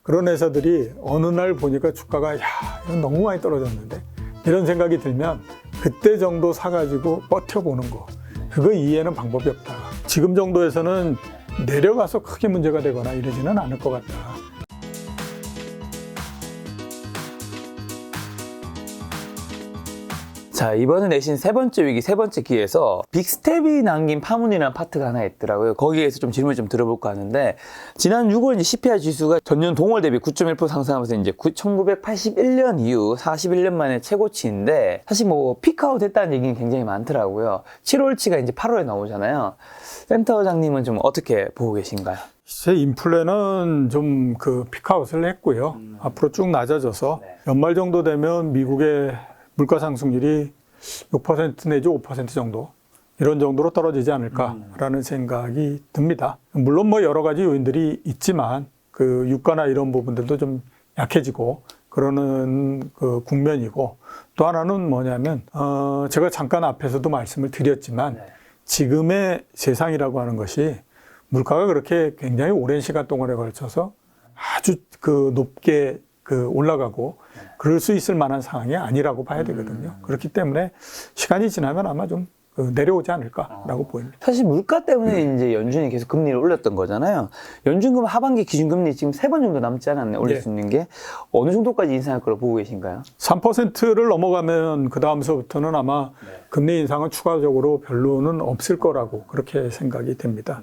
그런 회사들이 어느 날 보니까 주가가 야, 이건 너무 많이 떨어졌는데 이런 생각이 들면 그때 정도 사가지고 버텨보는 거, 그거 이해는 방법이 없다. 지금 정도에서는 내려가서 크게 문제가 되거나 이러지는 않을 것 같다. 자, 이번에 내신 세 번째 위기, 세 번째 기에서 빅스텝이 남긴 파문이라는 파트가 하나 있더라고요. 거기에서 좀 질문을 좀 들어볼까 하는데, 지난 6월 이제 CPI 지수가 전년 동월 대비 9.1% 상승하면서 이제 1981년 이후 41년 만에 최고치인데, 사실 뭐 피크아웃 했다는 얘기는 굉장히 많더라고요. 7월치가 이제 8월에 나오잖아요. 센터장님은 좀 어떻게 보고 계신가요? 제 인플레는 좀 그 피크아웃을 했고요. 앞으로 쭉 낮아져서 연말 정도 되면 미국의 물가 상승률이 6% 내지 5% 정도, 이런 정도로 떨어지지 않을까라는 생각이 듭니다. 물론 뭐 여러 가지 요인들이 있지만 그 유가나 이런 부분들도 좀 약해지고 그러는 그 국면이고, 또 하나는 뭐냐면 제가 잠깐 앞에서도 말씀을 드렸지만 지금의 세상이라고 하는 것이 물가가 그렇게 굉장히 오랜 시간 동안에 걸쳐서 아주 그 높게 그 올라가고 그럴 수 있을 만한 상황이 아니라고 봐야 되거든요. 그렇기 때문에 시간이 지나면 아마 좀 내려오지 않을까라고 보입니다. 사실 물가 때문에 이제 연준이 계속 금리를 올렸던 거잖아요. 연준금 하반기 기준금리 지금 3번 정도 남지 않았네, 올릴 수 있는 게. 어느 정도까지 인상할 거라고 보고 계신가요? 3%를 넘어가면 그 다음서부터는 아마 금리 인상은 추가적으로 별로는 없을 거라고 그렇게 생각이 됩니다.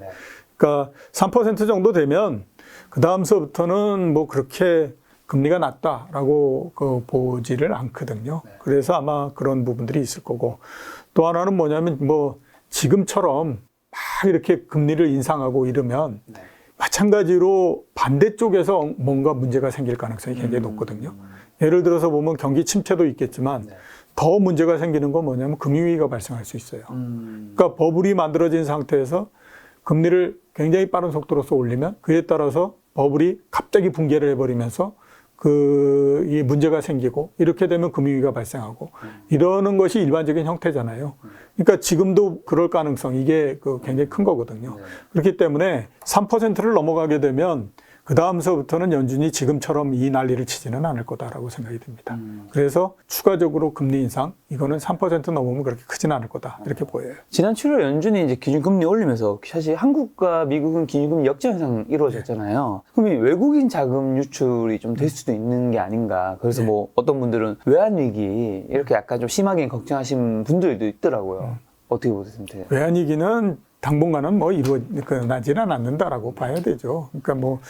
그러니까 3% 정도 되면 그 다음서부터는 뭐 그렇게 금리가 낮다라고 보지를 않거든요. 그래서 아마 그런 부분들이 있을 거고, 또 하나는 뭐냐면 뭐 지금처럼 막 이렇게 금리를 인상하고 이러면 마찬가지로 반대쪽에서 뭔가 문제가 생길 가능성이 굉장히 높거든요. 예를 들어서 보면 경기 침체도 있겠지만 더 문제가 생기는 건 뭐냐면 금융위기가 발생할 수 있어요. 그러니까 버블이 만들어진 상태에서 금리를 굉장히 빠른 속도로서 올리면 그에 따라서 버블이 갑자기 붕괴를 해버리면서 이 문제가 생기고, 이렇게 되면 금융위기가 발생하고 이러는 것이 일반적인 형태잖아요. 그러니까 지금도 그럴 가능성, 이게 굉장히 큰 거거든요. 그렇기 때문에 3%를 넘어가게 되면 그 다음서부터는 연준이 지금처럼 이 난리를 치지는 않을 거다라고 생각이 듭니다. 그래서 추가적으로 금리 인상, 이거는 3% 넘으면 그렇게 크지는 않을 거다, 이렇게 보여요. 지난 7월 연준이 이제 기준금리 올리면서 사실 한국과 미국은 기준금리 역전상 이루어졌잖아요. 그러면 외국인 자금 유출이 좀 될 수도 있는 게 아닌가. 그래서 뭐 어떤 분들은 외환위기 이렇게 약간 좀 심하게 걱정하시는 분들도 있더라고요. 어떻게 보세요? 외환위기는 당분간은 뭐 나지는 않는다라고 봐야 되죠. 그러니까 뭐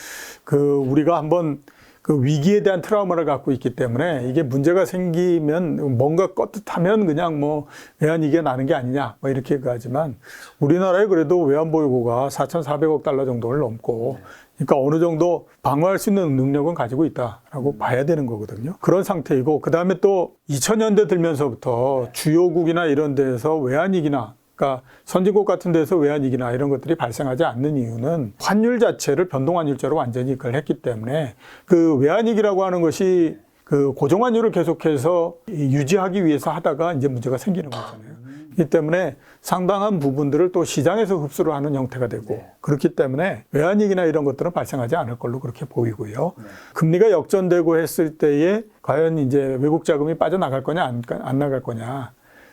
우리가 한번 그 위기에 대한 트라우마를 갖고 있기 때문에 이게 문제가 생기면 뭔가 껐듯하면 그냥 뭐 외환위기가 나는 게 아니냐 뭐 이렇게 하지만, 우리나라에 그래도 외환보유고가 4,400억 달러 정도를 넘고, 그러니까 어느 정도 방어할 수 있는 능력은 가지고 있다라고 봐야 되는 거거든요. 그런 상태이고, 그 다음에 또 2000년대 들면서부터 주요국이나 이런 데에서 외환위기나, 그러니까 선진국 같은 데서 외환위기나 이런 것들이 발생하지 않는 이유는 환율 자체를 변동환율제로 완전히 그걸 했기 때문에, 그 외환위기라고 하는 것이 그 고정환율을 계속해서 유지하기 위해서 하다가 이제 문제가 생기는 거잖아요. 그렇기 때문에 상당한 부분들을 또 시장에서 흡수를 하는 형태가 되고, 그렇기 때문에 외환위기나 이런 것들은 발생하지 않을 걸로 그렇게 보이고요. 금리가 역전되고 했을 때에 과연 이제 외국 자금이 빠져나갈 거냐 안 나갈 거냐,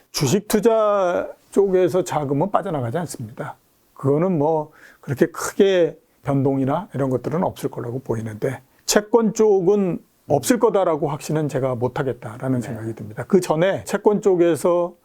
주식 투자 쪽에서 자금은 빠져나가지 않습니다. 그거는 뭐 그렇게 크게 변동이나 이런 것들은 없을 거라고 보이는데, 채권 쪽은 없을 거다라고 확신은 제가 못하겠다라는 생각이 듭니다. 그 전에 채권 쪽에서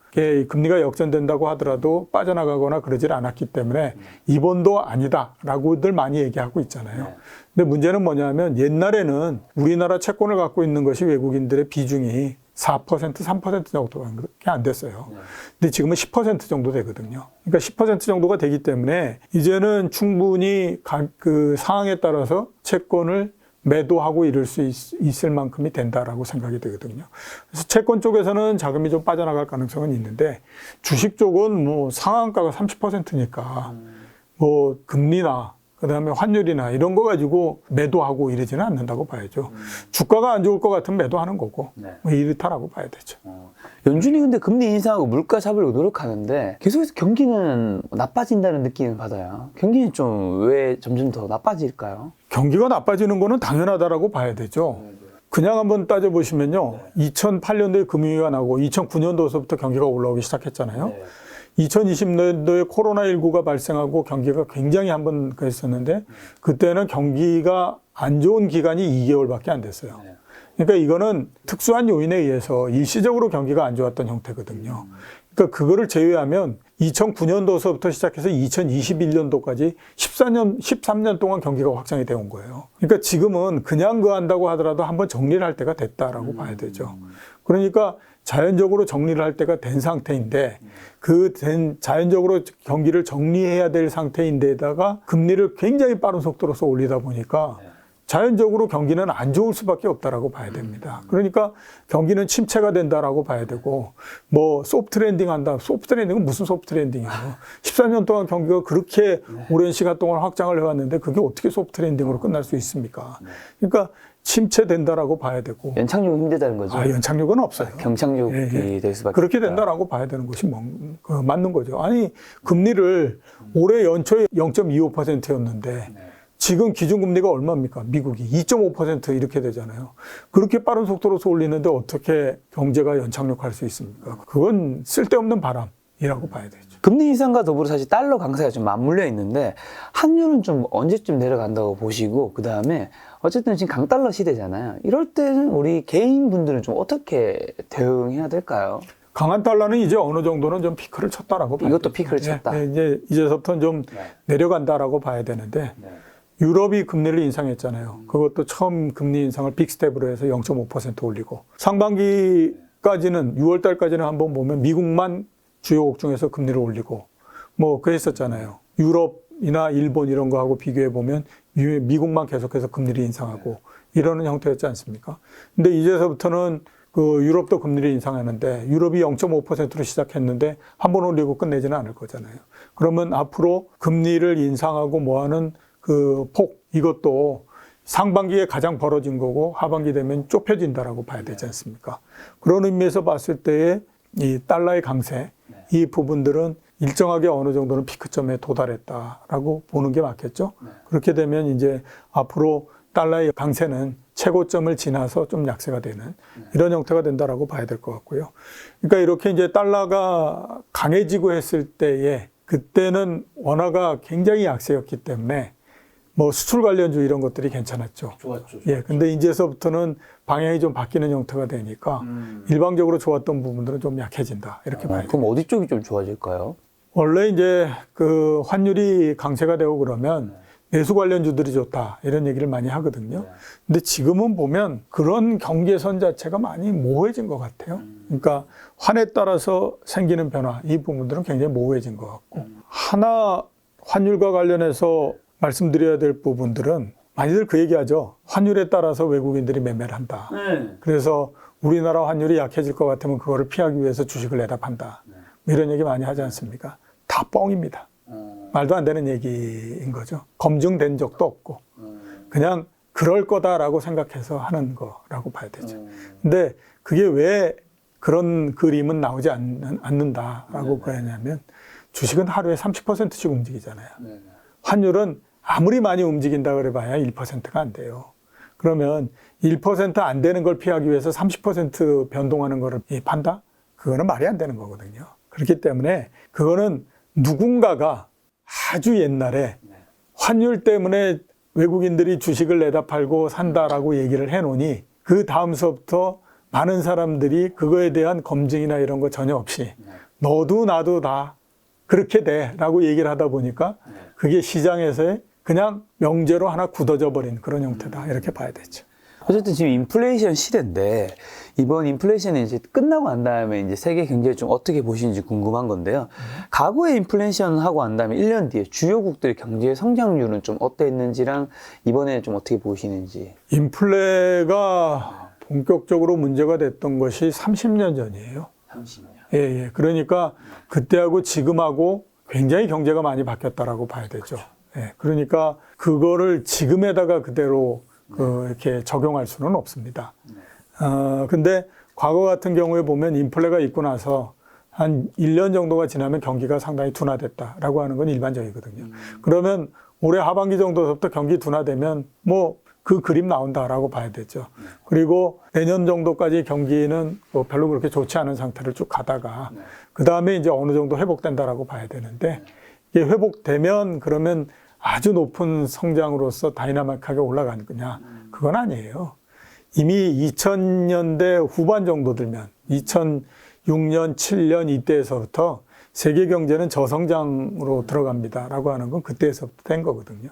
금리가 역전된다고 하더라도 빠져나가거나 그러질 않았기 때문에 이번도 아니다라고들 많이 얘기하고 있잖아요. 근데 문제는 뭐냐면, 옛날에는 우리나라 채권을 갖고 있는 것이 외국인들의 비중이 4%, 3% 정도밖에 안 됐어요. 근데 지금은 10% 정도 되거든요. 그러니까 10% 정도가 되기 때문에 이제는 충분히 그 상황에 따라서 채권을 매도하고 이럴 수 있을 만큼이 된다라고 생각이 되거든요. 그래서 채권 쪽에서는 자금이 좀 빠져나갈 가능성은 있는데, 주식 쪽은 뭐 상한가가 30%니까 뭐 금리나 그다음에 환율이나 이런 거 가지고 매도하고 이러지는 않는다고 봐야죠. 주가가 안 좋을 것 같으면 매도하는 거고 뭐 이렇다라고 봐야 되죠. 연준이 근데 금리 인상하고 물가 잡으려고 노력하는데 계속해서 경기는 나빠진다는 느낌을 받아요. 경기는 좀 왜 점점 더 나빠질까요? 경기가 나빠지는 거는 당연하다라고 봐야 되죠. 그냥 한번 따져보시면요. 2008년도에 금융위기가 나고 2009년도서부터 경기가 올라오기 시작했잖아요. 2020년도에 코로나19가 발생하고 경기가 굉장히 한번 그랬었는데 그때는 경기가 안 좋은 기간이 2개월밖에 안 됐어요. 그러니까 이거는 특수한 요인에 의해서 일시적으로 경기가 안 좋았던 형태거든요. 그러니까 그거를 제외하면 2009년도서부터 시작해서 2021년도까지 13년 동안 경기가 확장이 되어 온 거예요. 그러니까 지금은 그냥 그 한다고 하더라도 한번 정리를 할 때가 됐다라고 봐야 되죠. 그러니까 자연적으로 정리를 할 때가 된 상태인데 자연적으로 경기를 정리해야 될 상태인데다가 금리를 굉장히 빠른 속도로서 올리다 보니까 자연적으로 경기는 안 좋을 수밖에 없다라고 봐야 됩니다. 그러니까 경기는 침체가 된다라고 봐야 되고 뭐 소프트 랜딩 한다. 소프트 랜딩은 무슨 소프트 랜딩이에요. 14년 동안 경기가 그렇게 오랜 시간 동안 확장을 해왔는데 그게 어떻게 소프트 랜딩으로 끝날 수 있습니까? 그러니까 침체된다라고 봐야 되고. 연착륙은 힘들다는 거죠. 연착륙은 없어요. 경착륙이 될 수밖에 그렇게 없다. 된다라고 봐야 되는 것이 맞는 거죠. 아니 금리를 올해 연초에 0.25%였는데 지금 기준금리가 얼마입니까? 미국이 2.5% 이렇게 되잖아요. 그렇게 빠른 속도로서 올리는데 어떻게 경제가 연착륙할 수 있습니까? 그건 쓸데없는 바람이라고 봐야 되죠. 금리 인상과 더불어 사실 달러 강세가 좀 맞물려 있는데 환율은 좀 언제쯤 내려간다고 보시고 그다음에 어쨌든 지금 강달러 시대잖아요. 이럴 때는 우리 개인분들은 좀 어떻게 대응해야 될까요? 강한 달러는 이제 어느 정도는 좀 피크를 쳤다라고 봐야 이것도 되죠. 피크를 쳤다. 이제부터는 좀 내려간다라고 봐야 되는데 유럽이 금리를 인상했잖아요. 그것도 처음 금리 인상을 빅스텝으로 해서 0.5% 올리고 상반기까지는 6월 달까지는 한번 보면 미국만 주요국 중에서 금리를 올리고 뭐 그랬었잖아요. 유럽이나 일본 이런 거하고 비교해 보면 미국만 계속해서 금리를 인상하고 이러는 형태였지 않습니까? 근데 이제서부터는 그 유럽도 금리를 인상하는데 유럽이 0.5%로 시작했는데 한 번 올리고 끝내지는 않을 거잖아요. 그러면 앞으로 금리를 인상하고 뭐하는 그 폭 이것도 상반기에 가장 벌어진 거고 하반기 되면 좁혀진다라고 봐야 되지 않습니까? 그런 의미에서 봤을 때의 이 달러의 강세 이 부분들은 일정하게 어느 정도는 피크점에 도달했다라고 보는 게 맞겠죠. 그렇게 되면 이제 앞으로 달러의 강세는 최고점을 지나서 좀 약세가 되는 이런 형태가 된다라고 봐야 될 것 같고요. 그러니까 이렇게 이제 달러가 강해지고 했을 때에 그때는 원화가 굉장히 약세였기 때문에 뭐 수출 관련주 이런 것들이 괜찮았죠. 좋았죠. 예, 근데 이제서부터는 방향이 좀 바뀌는 형태가 되니까 일방적으로 좋았던 부분들은 좀 약해진다. 이렇게 봐야 돼요. 그럼 어디 쪽이 좀 좋아질까요? 원래 이제 그 환율이 강세가 되고 그러면 내수 관련주들이 좋다. 이런 얘기를 많이 하거든요. 근데 지금은 보면 그런 경계선 자체가 많이 모호해진 것 같아요. 그러니까 환에 따라서 생기는 변화, 이 부분들은 굉장히 모호해진 것 같고. 하나 환율과 관련해서 말씀드려야 될 부분들은 많이들 그 얘기하죠. 환율에 따라서 외국인들이 매매를 한다. 그래서 우리나라 환율이 약해질 것 같으면 그거를 피하기 위해서 주식을 내다 판다. 이런 얘기 많이 하지 않습니까? 다 뻥입니다. 말도 안 되는 얘기인 거죠. 검증된 적도 없고 그냥 그럴 거다라고 생각해서 하는 거라고 봐야 되죠. 근데 그게 왜 그런 그림은 나오지 않는다라고 그러냐면 주식은 하루에 30%씩 움직이잖아요. 환율은 아무리 많이 움직인다 그래봐야 1%가 안 돼요. 그러면 1% 안 되는 걸 피하기 위해서 30% 변동하는 거를 판다? 그거는 말이 안 되는 거거든요. 그렇기 때문에 그거는 누군가가 아주 옛날에 환율 때문에 외국인들이 주식을 내다 팔고 산다라고 얘기를 해놓으니 그 다음서부터 많은 사람들이 그거에 대한 검증이나 이런 거 전혀 없이 너도 나도 다 그렇게 돼 라고 얘기를 하다 보니까 그게 시장에서의 그냥 명제로 하나 굳어져 버린 그런 형태다 이렇게 봐야 되죠. 어쨌든 지금 인플레이션 시대인데 이번 인플레이션이 이제 끝나고 난 다음에 이제 세계 경제를 좀 어떻게 보시는지 궁금한 건데요. 과거에 인플레이션 하고 난 다음에 1년 뒤에 주요국들의 경제 성장률은 좀 어땠는지랑 이번에 좀 어떻게 보시는지. 인플레가 본격적으로 문제가 됐던 것이 30년 전이에요. 30년. 예. 그러니까 그때하고 지금하고 굉장히 경제가 많이 바뀌었다라고 봐야 되죠. 예, 그러니까 그거를 지금에다가 그대로 이렇게 적용할 수는 없습니다. 근데 과거 같은 경우에 보면 인플레가 있고 나서 한 1년 정도가 지나면 경기가 상당히 둔화됐다라고 하는 건 일반적이거든요. 그러면 올해 하반기 정도부터 경기 둔화되면 뭐 그 그림 나온다라고 봐야 되죠. 그리고 내년 정도까지 경기는 뭐 별로 그렇게 좋지 않은 상태를 쭉 가다가 그 다음에 이제 어느 정도 회복된다라고 봐야 되는데 이게 회복되면 그러면 아주 높은 성장으로서 다이나믹하게 올라가는 거냐? 그건 아니에요. 이미 2000년대 후반 정도 들면 2006년, 7년 이때에서부터 세계 경제는 저성장으로 들어갑니다라고 하는 건 그때에서부터 된 거거든요.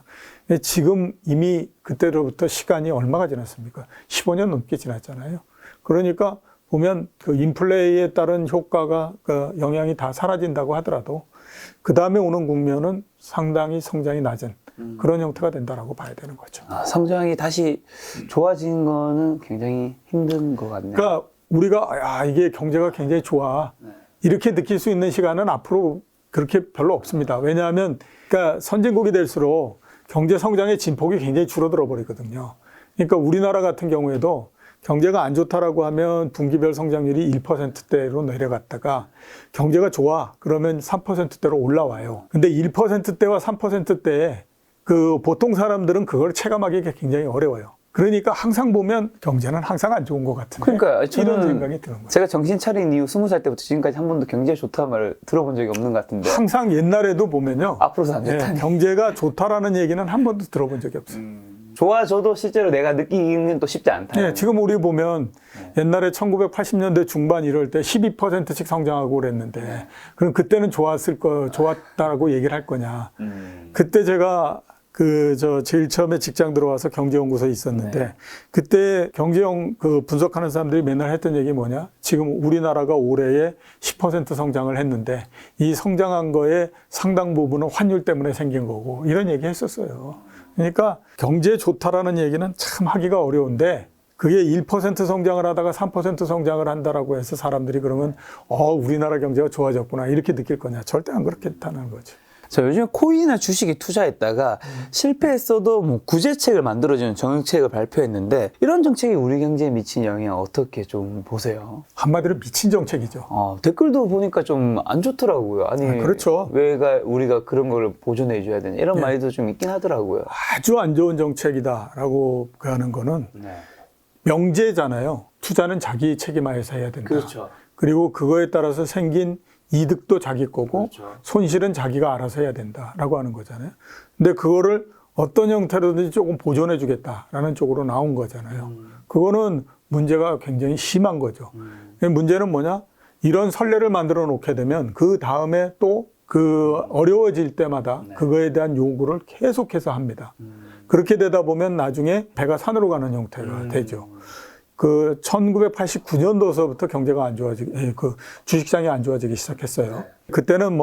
근데 지금 이미 그때로부터 시간이 얼마가 지났습니까? 15년 넘게 지났잖아요. 그러니까 보면 그 인플레이에 따른 효과가 그 영향이 다 사라진다고 하더라도 그 다음에 오는 국면은 상당히 성장이 낮은 그런 형태가 된다라고 봐야 되는 거죠. 성장이 다시 좋아진 거는 굉장히 힘든 것 같네요. 그러니까 우리가 이게 경제가 굉장히 좋아 이렇게 느낄 수 있는 시간은 앞으로 그렇게 별로 없습니다. 왜냐하면 그러니까 선진국이 될수록 경제 성장의 진폭이 굉장히 줄어들어 버리거든요. 그러니까 우리나라 같은 경우에도 경제가 안 좋다라고 하면 분기별 성장률이 1%대로 내려갔다가 경제가 좋아 그러면 3%대로 올라와요. 근데 1%대와 3%대에 그 보통 사람들은 그걸 체감하기가 굉장히 어려워요. 그러니까 항상 보면 경제는 항상 안 좋은 것 같은데 그러니까 이런 생각이 드는 거예요. 제가 정신 차린 이후 20살 때부터 지금까지 한 번도 경제 좋다는 말을 들어본 적이 없는 것 같은데 항상 옛날에도 보면요. 앞으로도 안 좋다. 경제가 좋다라는 얘기는 한 번도 들어본 적이 없어요. 좋아져도 실제로 내가 느끼기는 또 쉽지 않다. 네, 지금 우리 보면 옛날에 1980년대 중반 이럴 때 12%씩 성장하고 그랬는데 그럼 그때는 좋았다라고 얘기를 할 거냐. 그때 제가 제일 처음에 직장 들어와서 경제연구소에 있었는데 그때 분석하는 사람들이 맨날 했던 얘기 뭐냐. 지금 우리나라가 올해에 10% 성장을 했는데 이 성장한 거에 상당 부분은 환율 때문에 생긴 거고 이런 얘기 했었어요. 그러니까 경제 좋다라는 얘기는 참 하기가 어려운데 그게 1% 성장을 하다가 3% 성장을 한다라고 해서 사람들이 그러면 우리나라 경제가 좋아졌구나 이렇게 느낄 거냐. 절대 안 그렇겠다는 거죠. 저 요즘에 코인이나 주식에 투자했다가 실패했어도 뭐 구제책을 만들어주는 정책을 발표했는데 이런 정책이 우리 경제에 미친 영향 어떻게 좀 보세요? 한마디로 미친 정책이죠. 댓글도 보니까 좀 안 좋더라고요. 아니, 그렇죠. 우리가 그런 걸 보존해 줘야 되냐 이런 말도 좀 있긴 하더라고요. 아주 안 좋은 정책이다라고 하는 거는 명제잖아요. 투자는 자기 책임하에서 해야 된다. 그렇죠. 그리고 그거에 따라서 생긴 이득도 자기 거고 그렇죠. 손실은 자기가 알아서 해야 된다라고 하는 거잖아요. 근데 그거를 어떤 형태로든지 조금 보존해 주겠다라는 쪽으로 나온 거잖아요. 그거는 문제가 굉장히 심한 거죠. 문제는 뭐냐? 이런 선례를 만들어 놓게 되면 그 다음에 또 어려워질 때마다 그거에 대한 요구를 계속해서 합니다. 그렇게 되다 보면 나중에 배가 산으로 가는 형태가 되죠. 1989년도서부터 경제가 주식시장이 안 좋아지기 시작했어요. 그때는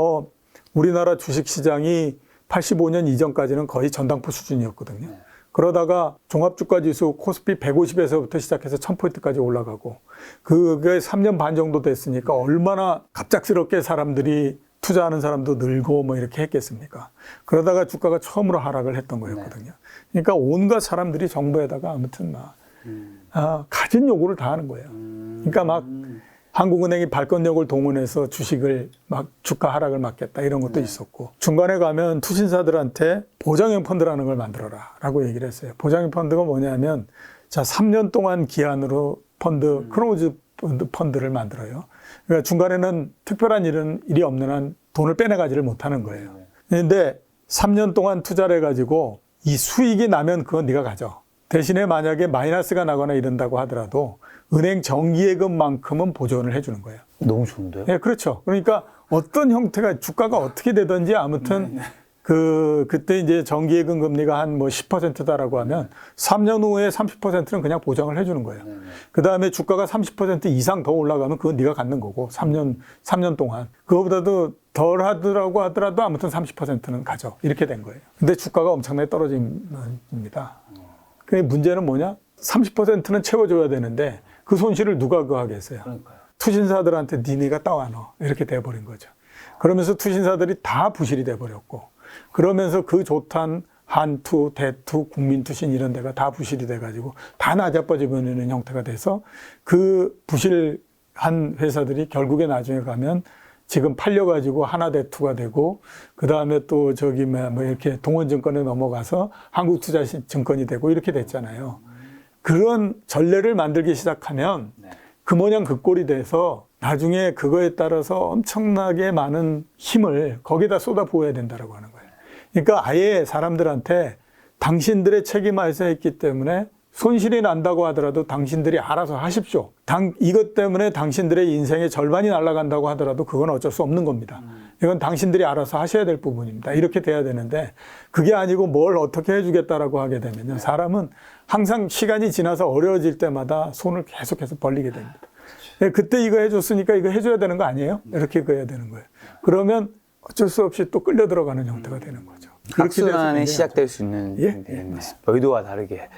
우리나라 주식시장이 85년 이전까지는 거의 전당포 수준이었거든요. 그러다가 종합주가지수 코스피 150에서부터 시작해서 1000포인트까지 올라가고 그게 3년 반 정도 됐으니까 얼마나 갑작스럽게 사람들이 투자하는 사람도 늘고 이렇게 했겠습니까? 그러다가 주가가 처음으로 하락을 했던 거였거든요. 그러니까 온갖 사람들이 정부에다가 아무튼 가진 요구를 다 하는 거예요. 그러니까 한국은행이 발권력을 동원해서 주식을 주가 하락을 막겠다 이런 것도 있었고 중간에 가면 투신사들한테 보장형 펀드라는 걸 만들어라 라고 얘기를 했어요. 보장형 펀드가 뭐냐면 3년 동안 기한으로 크로즈 펀드를 만들어요. 그러니까 중간에는 특별한 일이 없는 한 돈을 빼내가지를 못하는 거예요. 그런데 3년 동안 투자를 해가지고 이 수익이 나면 그건 네가 가져. 대신에 만약에 마이너스가 나거나 이런다고 하더라도 은행 정기예금만큼은 보존을 해주는 거예요. 너무 좋은데요? 네, 그렇죠. 그러니까 어떤 형태가 주가가 어떻게 되든지 아무튼 그때 이제 정기예금 금리가 한 10%다라고 하면 3년 후에 30%는 그냥 보장을 해주는 거예요. 그 다음에 주가가 30% 이상 더 올라가면 그건 네가 갖는 거고 3년 동안 그거보다도 덜 하더라도 아무튼 30%는 가져 이렇게 된 거예요. 근데 주가가 엄청나게 떨어집니다. 그 문제는 뭐냐? 30%는 채워줘야 되는데 그 손실을 누가 하겠어요? 그러니까요. 투신사들한테 니네가 따와놔 이렇게 돼버린 거죠. 그러면서 투신사들이 다 부실이 돼버렸고 그러면서 그 조탄 한투, 대투, 국민투신 이런 데가 다 부실이 돼가지고 다 나자빠져버리는 형태가 돼서 그 부실한 회사들이 결국에 나중에 가면 지금 팔려가지고 하나대투가 되고 그 다음에 또 저기 뭐 이렇게 동원증권에 넘어가서 한국투자증권이 되고 이렇게 됐잖아요. 그런 전례를 만들기 시작하면 그 모양 그 꼴이 돼서 나중에 그거에 따라서 엄청나게 많은 힘을 거기다 쏟아부어야 된다라고 하는 거예요. 그러니까 아예 사람들한테 당신들의 책임하에서 했기 때문에 손실이 난다고 하더라도 당신들이 알아서 하십시오. 이것 때문에 당신들의 인생의 절반이 날아간다고 하더라도 그건 어쩔 수 없는 겁니다. 이건 당신들이 알아서 하셔야 될 부분입니다. 이렇게 돼야 되는데 그게 아니고 뭘 어떻게 해주겠다라고 하게 되면요. 사람은 항상 시간이 지나서 어려워질 때마다 손을 계속해서 벌리게 됩니다. 그때 이거 해줬으니까 이거 해줘야 되는 거 아니에요? 이렇게 그어야 되는 거예요. 그러면 어쩔 수 없이 또 끌려 들어가는 형태가 되는 거죠. 악순환이 시작될 수 있는 의도와 다르게.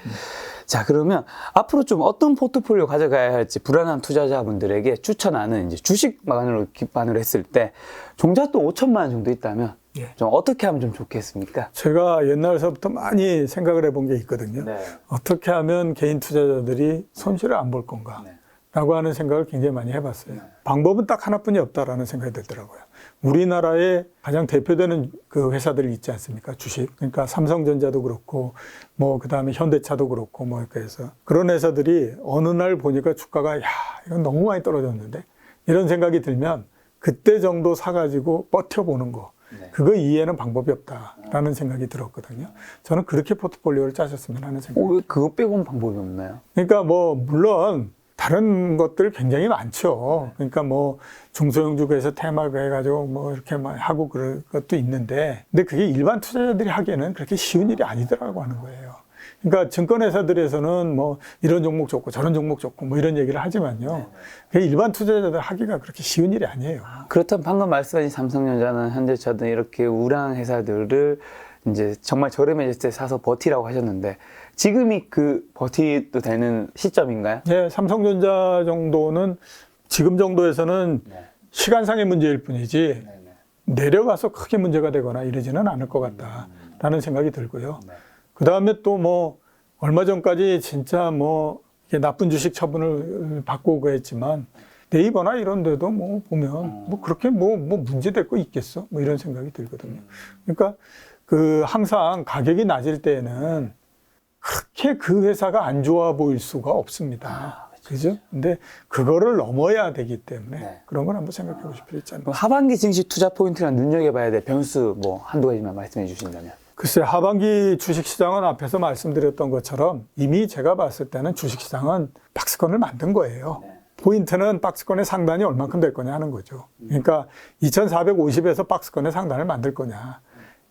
자, 그러면 앞으로 좀 어떤 포트폴리오 가져가야 할지 불안한 투자자분들에게 추천하는 이제 주식만으로 기반으로 했을 때 종잣돈 5천만 원 정도 있다면 좀 어떻게 하면 좀 좋겠습니까? 제가 옛날서부터 많이 생각을 해본 게 있거든요. 어떻게 하면 개인 투자자들이 손실을 안 볼 건가? 라고 하는 생각을 굉장히 많이 해봤어요. 방법은 딱 하나뿐이 없다라는 생각이 들더라고요. 우리나라에 가장 대표되는 그 회사들이 있지 않습니까? 주식. 그러니까 삼성전자도 그렇고, 뭐, 그 다음에 현대차도 그렇고, 뭐, 이렇게 해서. 그런 회사들이 어느 날 보니까 주가가, 야, 이건 너무 많이 떨어졌는데? 이런 생각이 들면, 그때 정도 사가지고 버텨보는 거. 그거 이해는 방법이 없다라는 생각이 들었거든요. 저는 그렇게 포트폴리오를 짜셨으면 하는 생각이. 왜 그거 빼고는 방법이 없나요? 그러니까 뭐, 물론, 다른 것들 굉장히 많죠. 그러니까 뭐 중소형주에서 테마가 해가지고 뭐 이렇게 막 하고 그럴 것도 있는데, 근데 그게 일반 투자자들이 하기에는 그렇게 쉬운 일이 아니더라고 하는 거예요. 그러니까 증권회사들에서는 뭐 이런 종목 좋고 저런 종목 좋고 뭐 이런 얘기를 하지만요. 그게 일반 투자자들 하기가 그렇게 쉬운 일이 아니에요. 그렇다면 방금 말씀하신 삼성전자는 현대차든 이렇게 우량한 회사들을 이제 정말 저렴해질 때 사서 버티라고 하셨는데 지금이 그 버티도 되는 시점인가요? 네, 삼성전자 정도는 지금 정도에서는 시간상의 문제일 뿐이지 내려가서 크게 문제가 되거나 이러지는 않을 것 같다라는 생각이 들고요. 그 다음에 또 뭐 얼마 전까지 진짜 뭐 이게 나쁜 주식 처분을 받고 그랬지만 네이버나 이런 데도 뭐 보면 뭐 그렇게 뭐 문제될 거 있겠어? 뭐 이런 생각이 들거든요. 그러니까 그 항상 가격이 낮을 때에는 그렇게 그 회사가 안 좋아 보일 수가 없습니다. 그죠? 근데 그거를 넘어야 되기 때문에 그런 걸 한번 생각해 보실 필요 있지 않나요? 하반기 증시 투자 포인트랑 눈여겨봐야 될 변수 뭐 한두 가지만 말씀해 주신다면. 글쎄, 하반기 주식시장은 앞에서 말씀드렸던 것처럼 이미 제가 봤을 때는 주식시장은 박스권을 만든 거예요. 포인트는 박스권의 상단이 얼만큼 될 거냐 하는 거죠. 그러니까 2450에서 박스권의 상단을 만들 거냐,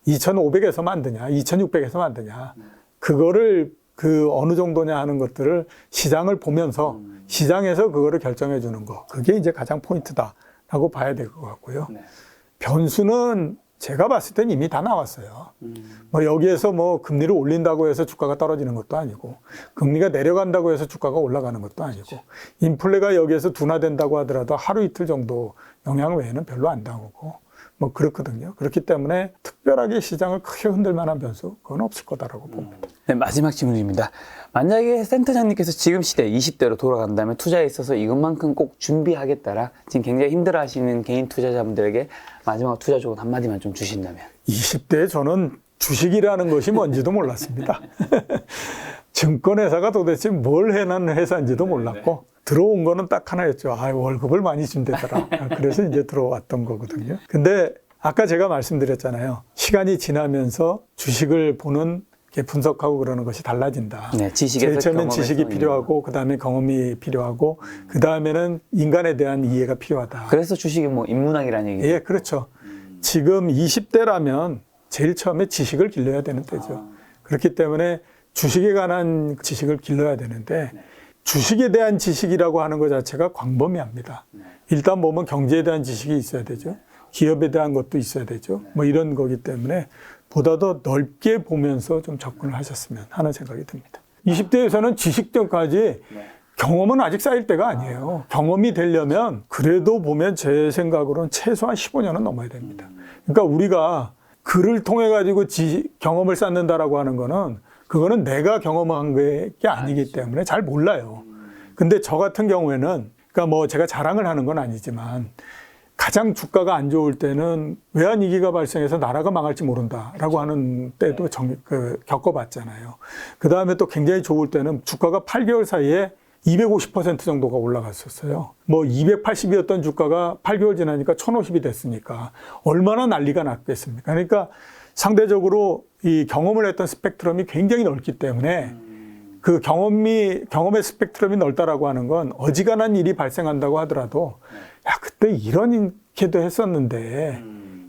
2500에서 만드냐, 2600에서 만드냐, 그거를 그 어느 정도냐 하는 것들을 시장을 보면서 시장에서 그거를 결정해 주는 거, 그게 이제 가장 포인트다라고 봐야 될 것 같고요. 변수는 제가 봤을 땐 이미 다 나왔어요. 뭐 여기에서 뭐 금리를 올린다고 해서 주가가 떨어지는 것도 아니고, 금리가 내려간다고 해서 주가가 올라가는 것도 아니고, 인플레가 여기에서 둔화된다고 하더라도 하루 이틀 정도 영향 외에는 별로 안 나오고 뭐 그렇거든요. 그렇기 때문에 특별하게 시장을 크게 흔들 만한 변수, 그건 없을 거다라고 봅니다. 네, 마지막 질문입니다. 만약에 센터장님께서 지금 시대 20대로 돌아간다면 투자에 있어서 이것만큼 꼭 준비하겠다라 지금 굉장히 힘들어하시는 개인 투자자분들에게 마지막 투자 조언 한마디만 좀 주신다면. 20대에 저는 주식이라는 것이 뭔지도 몰랐습니다. 증권회사가 도대체 뭘 해놓은 회사인지도 몰랐고, 들어온 거는 딱 하나였죠. 월급을 많이 준대더라. 그래서 이제 들어왔던 거거든요. 근데 아까 제가 말씀드렸잖아요. 시간이 지나면서 주식을 보는, 분석하고 그러는 것이 달라진다. 네, 지식에서 제일 처음엔 지식이 필요하고, 그 다음에 경험이 필요하고, 그 다음에는 인간에 대한 이해가 필요하다. 그래서 주식이 뭐 인문학이라는 얘기죠. 예, 그렇죠. 지금 20대라면 제일 처음에 지식을 길러야 되는 때죠. 그렇기 때문에 주식에 관한 지식을 길러야 되는데, 주식에 대한 지식이라고 하는 것 자체가 광범위합니다. 일단 보면 경제에 대한 지식이 있어야 되죠. 기업에 대한 것도 있어야 되죠. 뭐 이런 거기 때문에 보다 더 넓게 보면서 좀 접근을 하셨으면 하는 생각이 듭니다. 20대에서는 지식점까지 경험은 아직 쌓일 때가 아니에요. 경험이 되려면 그래도 보면 제 생각으로는 최소한 15년은 넘어야 됩니다. 그러니까 우리가 글을 통해 가지고 경험을 쌓는다라고 하는 거는 그거는 내가 경험한 게 아니기 때문에 잘 몰라요. 근데 저 같은 경우에는 그러니까 뭐 제가 자랑을 하는 건 아니지만 가장 주가가 안 좋을 때는 외환위기가 발생해서 나라가 망할지 모른다라고 하는 때도 겪어봤잖아요. 그 다음에 또 굉장히 좋을 때는 주가가 8개월 사이에 250% 정도가 올라갔었어요. 뭐 280이었던 주가가 8개월 지나니까 1050이 됐으니까 얼마나 난리가 났겠습니까? 그러니까 상대적으로 이 경험을 했던 스펙트럼이 굉장히 넓기 때문에 그 경험의 스펙트럼이 넓다라고 하는 건 어지간한 일이 발생한다고 하더라도 야, 그때 이렇게도 했었는데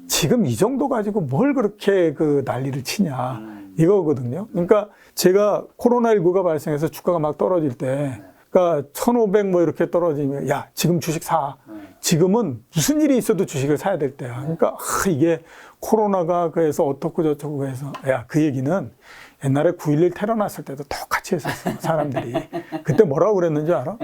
지금 이 정도 가지고 뭘 그렇게 그 난리를 치냐 이거거든요. 그러니까 제가 코로나19가 발생해서 주가가 막 떨어질 때 그러니까 1500 뭐 이렇게 떨어지면 야, 지금 주식 사. 지금은 무슨 일이 있어도 주식을 사야 될 때야. 그러니까 이게 코로나가 그래서 어떻고 저쩌고 해서 야, 그 얘기는 옛날에 9.11 테러 났을 때도 똑같이 했었어, 사람들이. 그때 뭐라고 그랬는지 알아?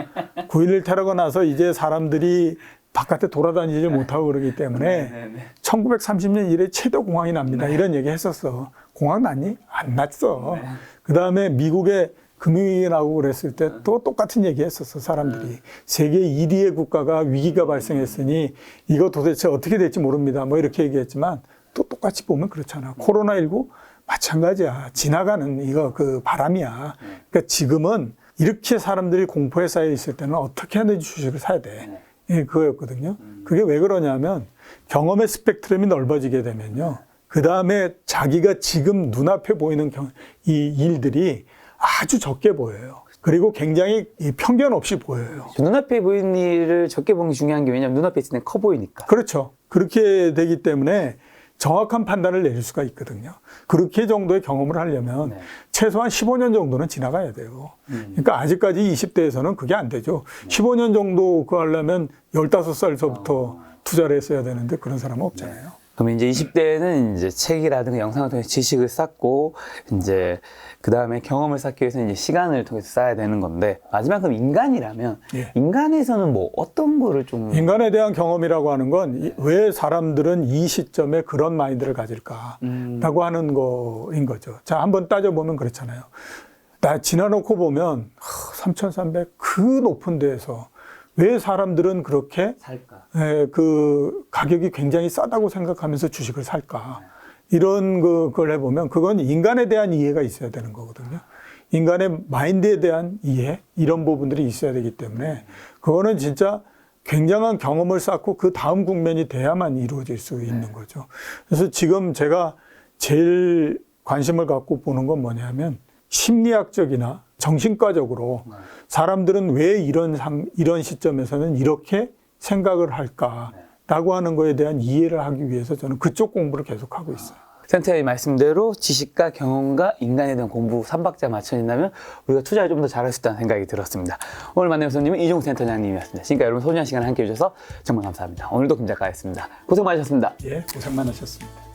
9.11 테러가 나서 이제 사람들이 바깥에 돌아다니지 못하고 그러기 때문에 1930년 이래 최대 공황이 납니다. 이런 얘기 했었어. 공황 났니? 안 났어. 그 다음에 미국의 금융위기 나고 그랬을 때 또 똑같은 얘기 했었어, 사람들이. 세계 1위의 국가가 위기가 발생했으니 이거 도대체 어떻게 될지 모릅니다. 뭐 이렇게 얘기했지만 또 똑같이 보면 그렇잖아. 코로나19 마찬가지야. 지나가는 이거 그 바람이야. 그러니까 지금은 이렇게 사람들이 공포에 쌓여 있을 때는 어떻게 하든지 주식을 사야 돼. 예, 그거였거든요. 그게 왜 그러냐면 경험의 스펙트럼이 넓어지게 되면요. 그 다음에 자기가 지금 눈앞에 보이는 이 일들이 아주 적게 보여요. 그리고 굉장히 편견 없이 보여요. 눈앞에 보이는 일을 적게 보는 게 중요한 게 왜냐면 눈앞에 있을 때 커 보이니까. 그렇죠. 그렇게 되기 때문에 정확한 판단을 내릴 수가 있거든요. 그렇게 정도의 경험을 하려면 최소한 15년 정도는 지나가야 돼요. 그러니까 아직까지 20대에서는 그게 안 되죠. 15년 정도 그거 하려면 15살서부터 투자를 했어야 되는데 그런 사람은 없잖아요. 그럼 이제 20대에는 이제 책이라든가 영상을 통해 지식을 쌓고 이제 그 다음에 경험을 쌓기 위해서 이제 시간을 통해서 쌓아야 되는 건데 마지막 그럼 인간이라면 인간에서는 뭐 어떤 거를 좀 인간에 대한 경험이라고 하는 건 왜 사람들은 이 시점에 그런 마인드를 가질까라고 하는 거인 거죠. 자, 한번 따져보면 그렇잖아요. 나 지나놓고 보면 3,300 그 높은 데에서 왜 사람들은 그렇게 살까? 그 가격이 굉장히 싸다고 생각하면서 주식을 살까? 이런 그걸 해보면 그건 인간에 대한 이해가 있어야 되는 거거든요. 인간의 마인드에 대한 이해 이런 부분들이 있어야 되기 때문에 그거는 진짜 굉장한 경험을 쌓고 그 다음 국면이 돼야만 이루어질 수 있는 거죠. 그래서 지금 제가 제일 관심을 갖고 보는 건 뭐냐면 심리학적이나 정신과적으로 사람들은 왜 이런 시점에서는 이렇게 생각을 할까라고 하는 거에 대한 이해를 하기 위해서 저는 그쪽 공부를 계속하고 있어요. 센터의 말씀대로 지식과 경험과 인간에 대한 공부 3박자 맞춰진다면 우리가 투자를 좀 더 잘할 수 있다는 생각이 들었습니다. 오늘 만난 선생님은 이종욱 센터장님이었습니다. 지금까지 여러분 소중한 시간 함께 해주셔서 정말 감사합니다. 오늘도 김 작가였습니다. 고생 많으셨습니다. 예, 고생 많으셨습니다.